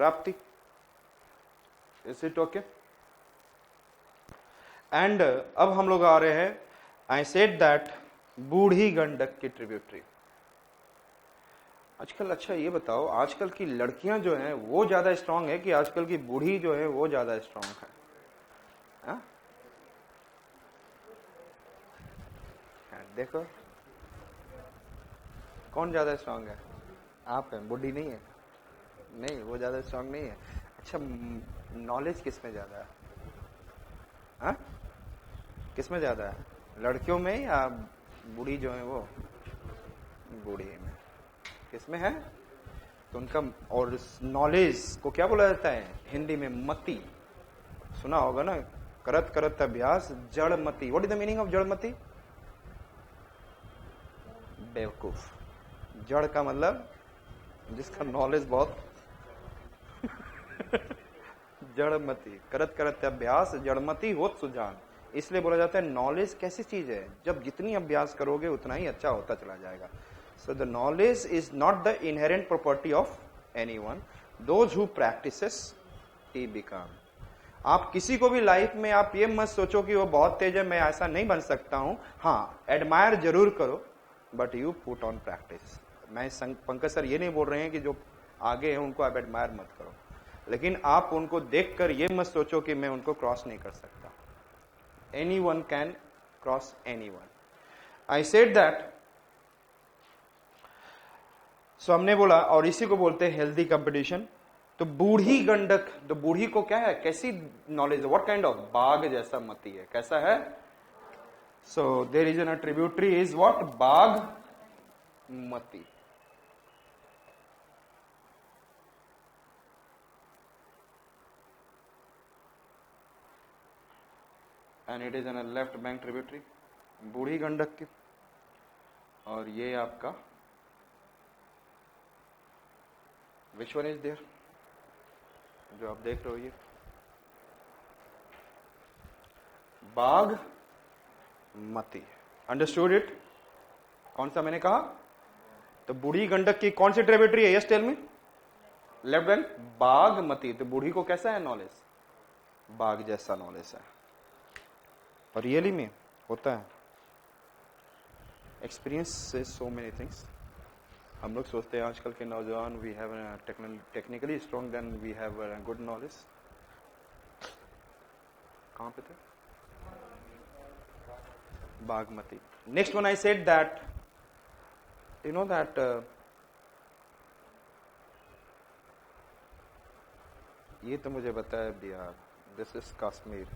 प्राप्ति। Is it okay? And अब हम लोग आ रहे हैं, आई सेड दैट बूढ़ी गंडक की ट्रिब्यूटरी। आजकल, अच्छा ये बताओ, आजकल की लड़कियां जो हैं वो ज्यादा स्ट्रांग है कि आजकल की बूढ़ी जो है वो ज्यादा स्ट्रांग है? हा? देखो कौन ज्यादा स्ट्रांग है? आप हैं, बूढ़ी नहीं है। नहीं, वो ज्यादा स्ट्रांग नहीं है। अच्छा, नॉलेज किस में ज्यादा है? हा? किस में ज्यादा है, लड़कियों में या बूढ़ी जो है वो? बूढ़ी में। किस में है? तो उनका, और नॉलेज को क्या बोला जाता है हिंदी में? मति। सुना होगा ना, करत करत अभ्यास जड़मति। What is the meaning of जड़मति? बेवकूफ। जड़ का मतलब जिसका नॉलेज बहुत जड़मति, करत करत अभ्यास जड़मति होत सुजान। इसलिए बोला जाता है नॉलेज कैसी चीज है, जब जितनी अभ्यास करोगे उतना ही अच्छा होता चला जाएगा। So the knowledge is not the inherent property of anyone, those who practices he become. आप किसी को भी लाइफ में आप ये मत सोचो कि वो बहुत तेज है, मैं ऐसा नहीं बन सकता हूं। हाँ, एडमायर जरूर करो, but you put on practice. मैं पंकज सर ये नहीं बोल रहे हैं कि जो आगे हैं उनको आप एडमायर मत करो, लेकिन आप उनको देखकर ये मत सोचो कि मैं उनको क्रॉस नहीं कर सकता। Anyone can cross anyone. I said that. So हमने बोला, और इसी को बोलते हैं हेल्दी कंपटीशन। तो बूढ़ी गंडक, तो बूढ़ी को क्या है, कैसी नॉलेज है? What kind of? बाघ जैसा मति है। कैसा है? So there is an tributary is what? Bagmati. And it is an left bank tributary, Burhi Gandak की। और ये आपका विच वन इज देयर, जो आप देख रहे हो, ये बाघ मती। Understood it? कौन सा मैंने कहा? तो बूढ़ी गंडक की कौन सी ट्रिब्यूटरी है? Yes tell me. Left bank, Bagmati. तो बूढ़ी को कैसा है नॉलेज? बाघ जैसा नॉलेज है। और रियली में होता है। एक्सपीरियंस से सो मेनी थिंग्स। हम लोग सोचते हैं आजकल के नौजवान we have technically strong then we have good knowledge. कहां पे थे? Bagmati. Next one I said that you know that ये तो मुझे बताया बिहार, दिस इज कश्मीर,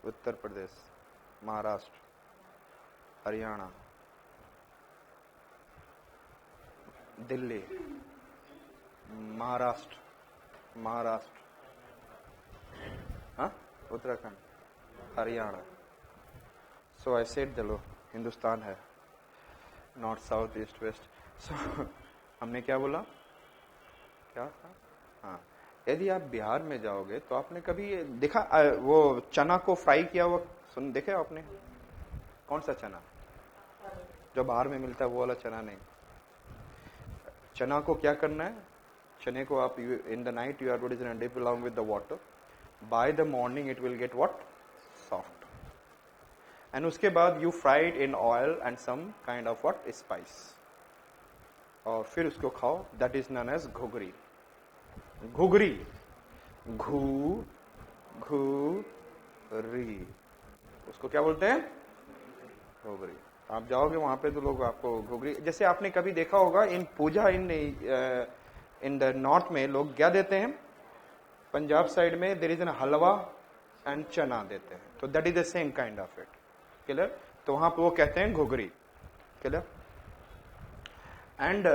उत्तर प्रदेश, महाराष्ट्र, हरियाणा, दिल्ली, महाराष्ट्र, हाँ, Uttarakhand, Haryana. So I said चलो हिंदुस्तान है, north south east west. So हमने क्या बोला? क्या था? हाँ, यदि आप बिहार में जाओगे तो आपने कभी देखा वो चना को फ्राई किया हुआ सुन देखे आपने? कौन सा चना? जो बाहर में मिलता है वो वाला चना नहीं। चना को क्या करना है? चने को आप in the night you are put in dip along with the water. By the morning it will get what? Soft. And उसके बाद you fry it in oil and some kind of what? Spice. और फिर उसको खाओ. That is known as घुघरी. घुघरी, घू घू री, उसको क्या बोलते हैं? घुघरी। आप जाओगे वहां पे तो लोग आपको घुघरी, जैसे आपने कभी देखा होगा इन पूजा इन द नॉर्थ में लोग क्या देते हैं? पंजाब साइड में there is an halwa and chana देते हैं, तो that is the same kind of it. Clear? तो वहां पे वो कहते हैं घुघरी। Clear? And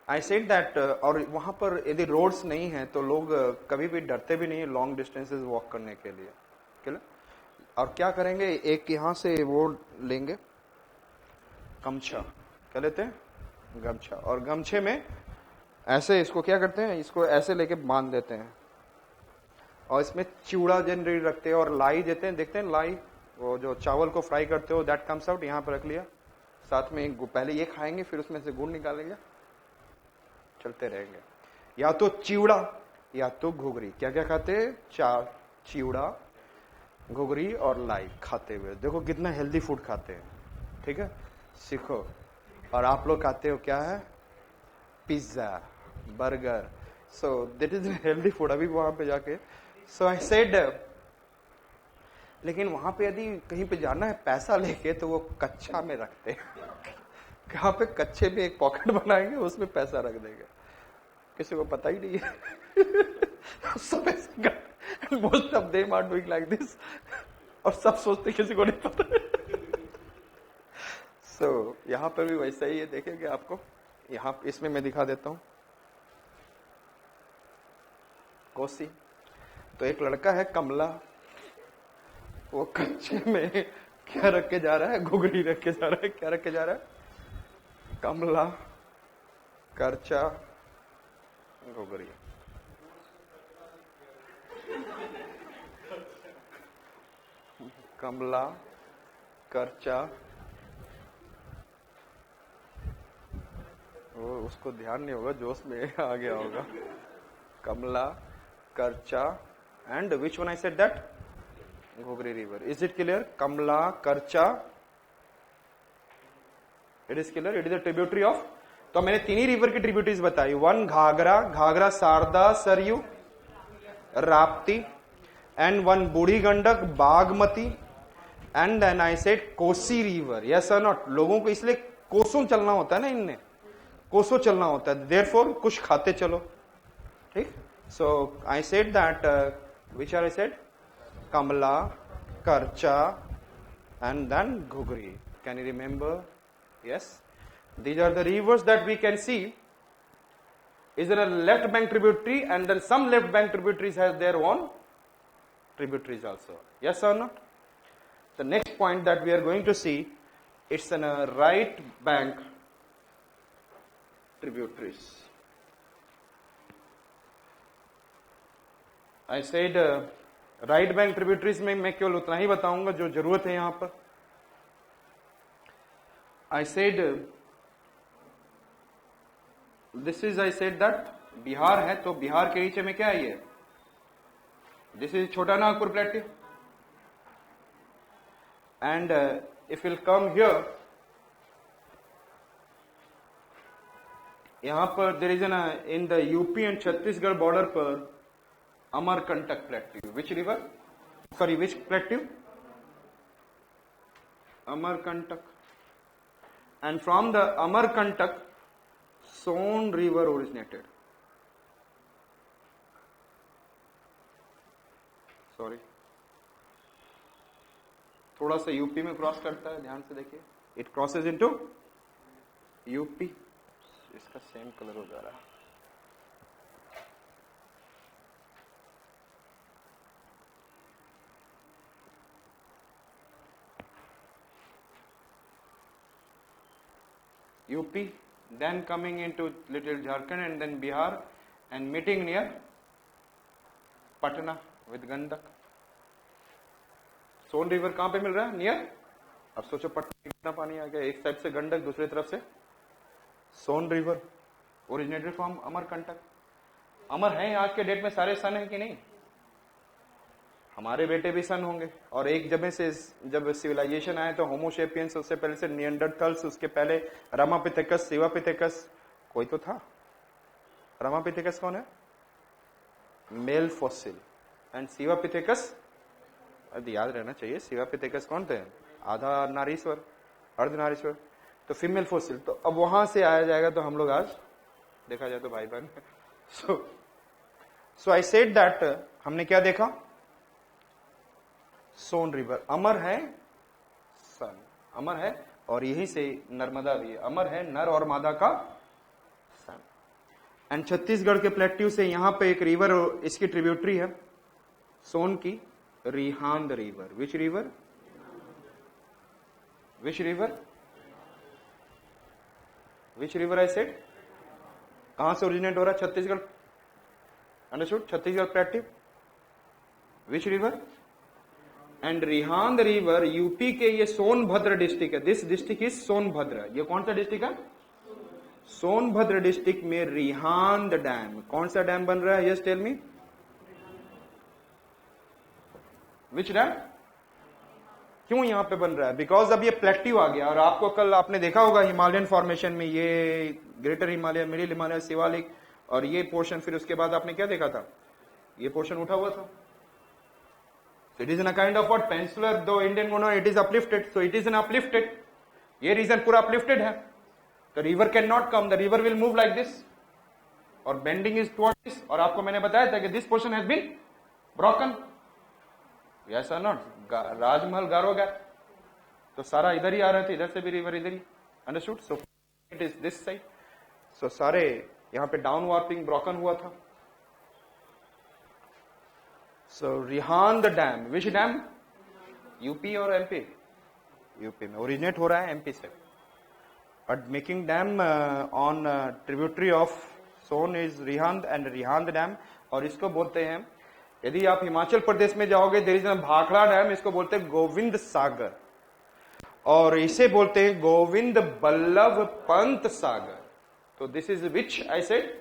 I said that, और वहां पर यदि रोड्स नहीं है तो लोग कभी भी डरते भी नहीं है लॉन्ग डिस्टेंसेस वॉक करने के लिए। क्लियर? और क्या करेंगे? एक यहां से वो लेंगे गमछा, क्या लेते हैं? गमछा, और गमछे में ऐसे इसको क्या करते हैं? इसको ऐसे लेके बांध देते हैं, और इसमें चिवड़ा जनरली रखते हैं और लाई देते हैं। देखते हैं लाई, वो जो चावल को फ्राई करते हो, दैट कम्स आउट, यहाँ पर रख लिया। साथ में पहले ये खाएंगे, फिर उसमें से गुड़ निकालेंगे, चलते रहेंगे। या तो चिवड़ा या तो घुघरी। क्या क्या खाते हैं? चिवड़ा, घुघरी और लाई खाते हुए। देखो कितना हेल्दी फूड खाते हैं, ठीक है, सीखो। और आप लोग खाते हो क्या है? Pizza, burger. So that is healthy food. अभी वहां पे जाके सो आई सेड, लेकिन वहां पे यदि कहीं पे जाना है पैसा लेके तो वो कच्चा में रखते हैं। कहाँ पे? कच्चे में एक पॉकेट बनाएंगे, उसमें पैसा रख देंगे, किसी को पता ही नहीं है। सब most of them are doing like this, और सब सोचते किसी को नहीं पता। सो यहां पर भी वैसा ही है, देखेंगे आपको। यहां इसमें मैं दिखा देता हूं कोसी। तो एक लड़का है कमला, वो कच्चे में क्या रख के जा रहा है? घुघरी रख के जा रहा है। क्या रख के जा रहा है? कमला, करचा, घुघरी। कमला, करचा, वो उसको ध्यान नहीं होगा, जोश में आ गया होगा। Kamla, Karcha, and which one I said that? Ghugri river. Is it clear? Kamla, Karcha, it is clear, it is a tributary of. तो मैंने तीन ही रिवर की ट्रिब्यूटरीज बताई। One Ghaghara, Ghaghara Sharda Saryu Rapti, and one Burhi Gandak Bagmati, and then I said Kosi river. Yes और नॉट? लोगों को इसलिए कोसों चलना होता है ना, इनने कोसों चलना होता है, देयरफॉर कुछ खाते चलो, ठीक। So I said that which are I said? Kamla, Karcha, and then Ghugri. Can you remember? Yes. These are the rivers that we can see. Is there a left bank tributary, and then some left bank tributaries have their own tributaries also. Yes or no? The next point that we are going to see, it's a right bank tributaries. I said right bank tributaries में मैं केवल उतना ही बताऊंगा जो जरूरत है यहां पर। I said this is, I said that Bihar है, तो बिहार के नीचे में क्या है ये? This is Chota Nagpur plateau, and if will come here, यहां पर there is an in the UP and Chhattisgarh border पर Amarkantak plateau. Which river? Sorry, which plateau? Amarkantak. And from the Amarkantak, Son river originated. Sorry. थोड़ा सा UP में cross करता है, ध्यान से देखिए। It crosses into UP. इसका सेम कलर हो जा रहा है। UP, then coming into little Jharkhand and then Bihar and meeting near Patna with Gandak. Son river कहां पे मिल रहा है? नियर। अब सोचो पटना कितना पानी आ गया, एक साइड से गंडक, दूसरी तरफ से सोन रिवर, ओरिजिनेटेड फ्रॉम अमरकंटक। अमर है आज के डेट में सारे सन है कि नहीं? हमारे बेटे भी सन होंगे। और एक जब से जब सिविलाइजेशन आए तो होमोसेपियंस, उससे पहले से नियंडरथल्स, उसके पहले रामापिथेकस, सिवापिथेकस, कोई तो था। रामापिथेकस कौन है? Mail fossil. एंड सिवापिथेकस, याद रहना चाहिए, सिवापिथेकस कौन थे? आधा नारीश्वर, अर्धनारीश्वर, तो फीमेल फॉसिल। तो अब वहां से आया जाएगा, तो हम लोग आज देखा जाए तो भाई बहन। सो आई सेड दैट हमने क्या देखा? सोन रिवर अमर है, सन अमर है, और यहीं से नर्मदा भी है, अमर है, नर और मादा का सन। एंड छत्तीसगढ़ के प्लेट्यू से यहां पे एक रिवर, इसकी ट्रिब्यूटरी है सोन की, Rihand river. Which river? Which river? Which river I said? कहां से ओरिजिनेट हो रहा है? Chhattisgarh. Understood? Chhattisgarh plateau. Which river? And Rihand river UP के, ये सोनभद्र डिस्ट्रिक्ट है। This district is Sonbhadra. ये कौन सा डिस्ट्रिक्ट है? सोनभद्र डिस्ट्रिक्ट में रिहांद डैम, कौन सा डैम बन रहा है? यस टेल मी, विच डैम? क्यों यहां पे बन रहा है? बिकॉज अब ये प्लेट्यू आ गया, और आपको कल आपने देखा होगा हिमालयन फॉर्मेशन में ये ग्रेटर हिमालय, मिडिल हिमालय, शिवालिक, और ये पोर्शन, फिर उसके बाद आपने क्या देखा था? ये पोर्शन उठा हुआ था. It is in a kind of what? Peninsular, दो इंडियन को know it is uplifted, so it is in uplifted. ये रीजन पूरा अपलिफ्टेड है. The river can not come, the river will move like this, और bending is towards this. और आपको मैंने बताया था कि this portion has been broken. Yes और नॉट? राजमहल गारो गया तो सारा इधर ही आ रहे थे, इधर से भी रिवर इधर ही. Understood? So it is this side. So सारे यहां पे डाउन वार्पिंग ब्रोकन हुआ था. So Rihand dam, which dam? UP और एमपी? यूपी में ओरिजिनेट हो रहा है, एमपी से. But making dam on tributary of Son is Rihand and Rihand dam. और इसको बोलते हैं, यदि आप हिमाचल प्रदेश में जाओगे, देयर इज भाखड़ा डैम, इसको बोलते हैं गोविंद सागर, और इसे बोलते हैं गोविंद बल्लभ पंत सागर. तो this is which I said?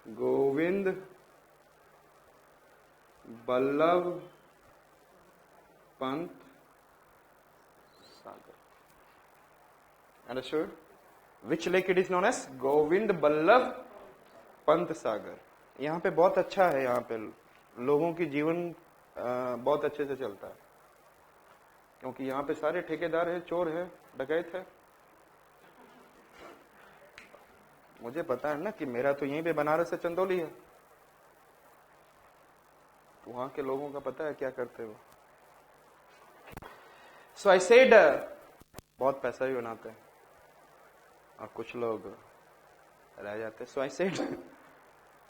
Govind Ballabh Pant Sagar. Understood? Which lake it is known as? Govind Ballabh Pant Sagar. यहाँ पे बहुत अच्छा है, यहाँ पे लोगों की जीवन बहुत अच्छे से चलता है, क्योंकि यहाँ पे सारे ठेकेदार है, चोर है, डकैत है. मुझे पता है ना कि मेरा तो यहीं पे बनारस से चंदौली है, तो वहां के लोगों का पता है क्या करते हो. सो आई सेड बहुत पैसा भी बनाते हैं और कुछ लोग रह जाते. सो आई सेड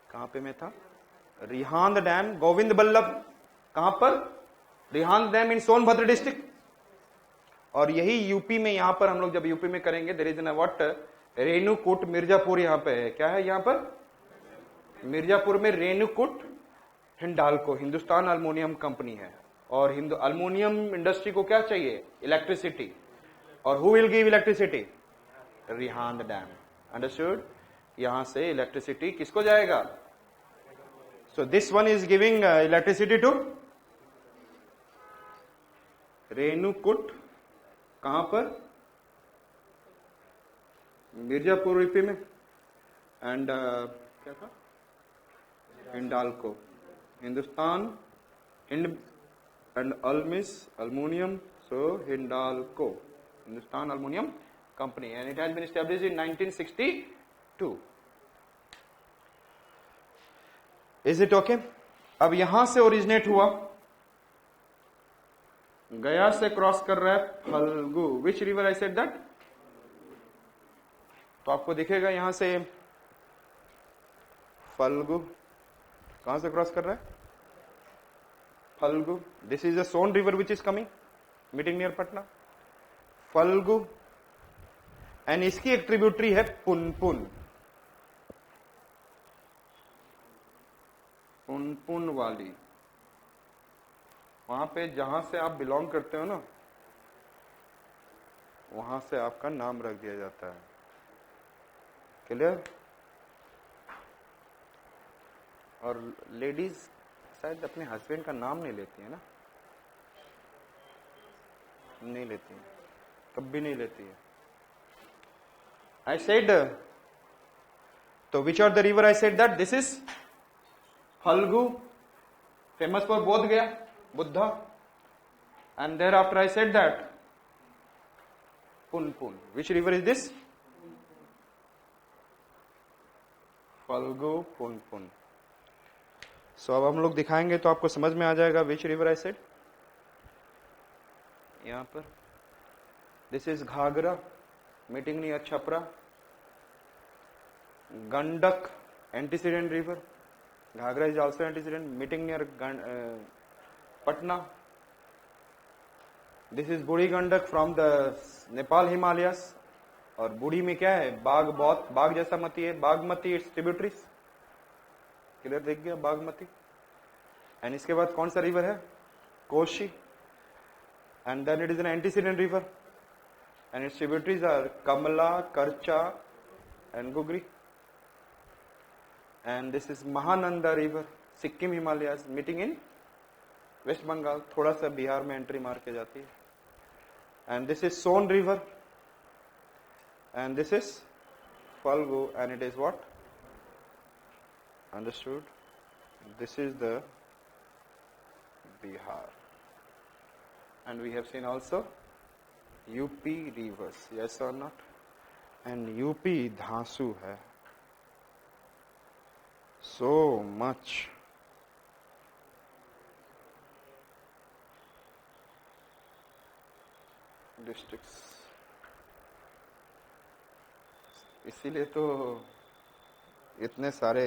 कहां पे मैं था? रिहांद डैम, गोविंद बल्लभ. कहां पर? रिहांद डैम इन सोनभद्र डिस्ट्रिक्ट. और यही यूपी में, यहां पर हम लोग जब यूपी में करेंगे, there is an what? Renukoot Mirzapur. यहां पे है, क्या है यहां पर? मिर्जापुर में रेणुकूट हिंडाल्को, हिंदुस्तान अल्मोनियम कंपनी है. और अल्मोनियम इंडस्ट्री को क्या चाहिए? इलेक्ट्रिसिटी. और who will give electricity? Rihand dam. Understood? यहां से इलेक्ट्रिसिटी किसको जाएगा? So this one is giving electricity to Renukoot. कहां पर? मिर्जापुर यूपी में. एंड क्या था? Hindalco, Hindustan and aluminium. So Hindalco, Hindustan aluminium company, and it has been established in 1962. Is it okay? अब यहां से ओरिजिनेट हुआ, गया से क्रॉस कर रहा है Falgu. Which river I said that? तो आपको दिखेगा यहां से फल्गु. कहां से क्रॉस कर रहा है? Falgu. This is the Son river which is coming, meeting near Patna. Falgu. And इसकी एक ट्रिब्यूटरी है पुनपुन. पुनपुन वाली. वहां पे जहां से आप बिलोंग करते हो ना, वहां से आपका नाम रख दिया जाता है. क्लियर? और लेडीज शायद अपने हस्बैंड का नाम नहीं लेती है ना? नहीं लेती है, कभी नहीं लेती है. आई सेड, तो which are the river? I said that this is Falgu, famous for Bodh Gaya, Buddha. And there after I said that Punpun. Which river is this? Falgu Punpun. So अब हम लोग दिखाएंगे तो आपको समझ में आ जाएगा विच रिवर आई सेड. यहां पर this is Ghaghara, meeting near Chhapra. Gandak, antecedent river. Ghaghara is also antecedent, meeting near Patna. This is Burhi Gandak from the Nepal Himalayas. और बूढ़ी में क्या है? बाघ, बहुत बाघ जैसा मती है, बागमती इट्स ट्रिब्यूटरीज. क्लियर? देख गया बागमती. एंड इसके बाद कौन सा रिवर है? Kosi. And then it is an antecedent river. and its tributaries are Kamla, Karcha and Gugri. And this is Mahananda river, Sikkim Himalayas, meeting in West Bengal, थोड़ा सा बिहार में एंट्री मार के जाती है. And this is Son river, and this is Falgu, and it is what? Understood? This is the Bihar. And we have seen also UP rivers, yes or not? And UP Dhasu hai. So much. Districts. इसीलिए तो इतने सारे